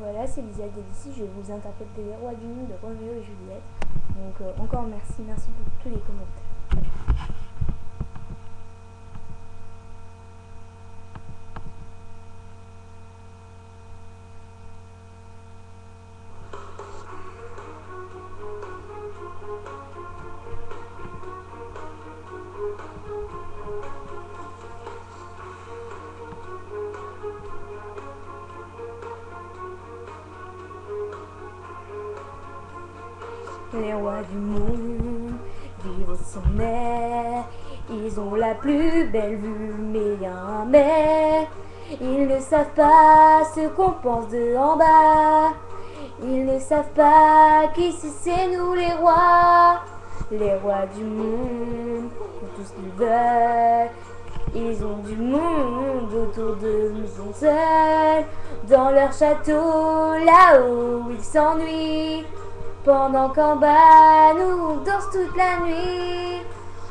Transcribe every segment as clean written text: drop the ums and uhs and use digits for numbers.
Voilà, c'est Lisa Delici, je vais vous interpréter les rois du monde de Roméo et Juliette. Donc encore merci pour tous les commentaires. Les rois du monde vivent au sommet, ils ont la plus belle vue, mais y a un mais. Ils ne savent pas ce qu'on pense de en bas, ils ne savent pas qu'ici c'est nous les rois. Les rois du monde font tout ce qu'ils veulent, ils ont du monde autour d'eux, mais sont seuls dans leur château, là-haut ils s'ennuient. Pendant qu'en bas, nous on danse toute la nuit.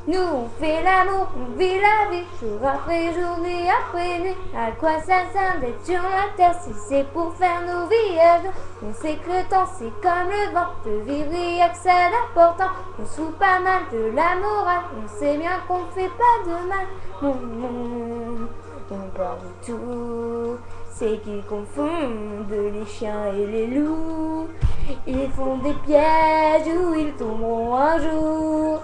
Nous on fait l'amour, on vit la vie, jour après jour, nuit après nuit. À quoi ça sert d'être sur la terre si c'est pour faire nos villages? On sait que le temps c'est comme le vent, de vivre y'a que ça d'important. On se fout pas mal de la morale, on sait bien qu'on fait pas de mal. On parle de tout, c'est qu'ils confondent les chiens et les loups. Ils font des pièges où ils tomberont un jour.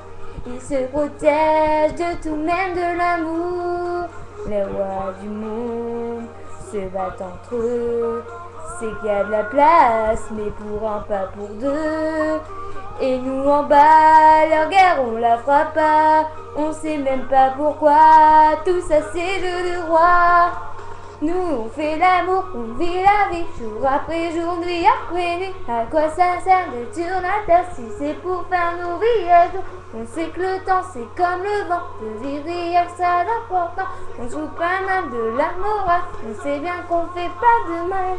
Ils se protègent de tout, même de l'amour. Les rois du monde se battent entre eux. C'est qu'il y a de la place, mais pour un, pas pour deux. Et nous en bas, leur guerre on la fera pas. On sait même pas pourquoi. Tout ça c'est jeu de roi. Nous on fait l'amour, on vit la vie, jour après jour, nuit après nuit. À quoi ça sert d'être sur la terre si c'est pour faire nos villages? On sait que le temps c'est comme le vent, de vivre y'a que ça d'important. On joue pas mal de la morale, on sait bien qu'on fait pas de mal.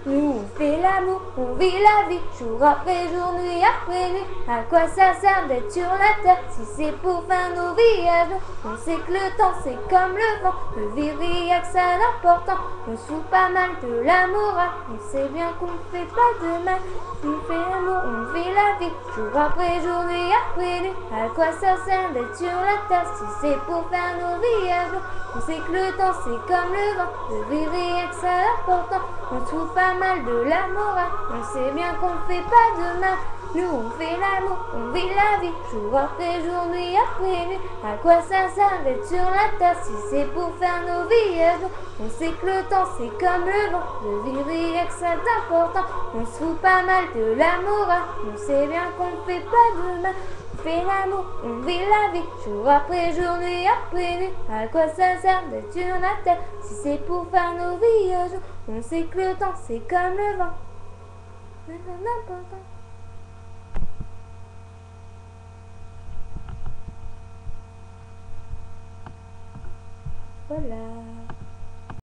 Nous on fait l'amour, on vit la vie, jour après jour, nuit après nuit. À quoi ça sert d'être sur la terre si c'est pour faire nos villages? On sait que le temps c'est comme le vent, de vivre y'a que ça d'important. On se fout pas mal de la morale, on sait bien qu'on fait pas de mal. On fait l'amour, on vit la vie, jour après jour, nuit après nuit. À quoi ça sert d'être sur la terre si c'est pour faire nos villages? On sait que le temps c'est comme le vent, de vivre y'a que ça d'important. On se fout pas mal de la morale, on sait bien qu'on fait pas de mal. Nous on fait l'amour, on vit la vie, jour après jour, nuit après nuit. À quoi ça sert d'être sur la terre si c'est pour faire nos villages? On sait que le temps c'est comme le vent, de vivre y'a que ça d'important. On se fout pas mal de la morale, on sait bien qu'on fait pas de mal. On fait l'amour, on vit la vie, jour après jour, nuit après nuit. À quoi ça sert d'être sur la terre si c'est pour faire nos villages? On sait que le temps c'est comme le vent. Voilà.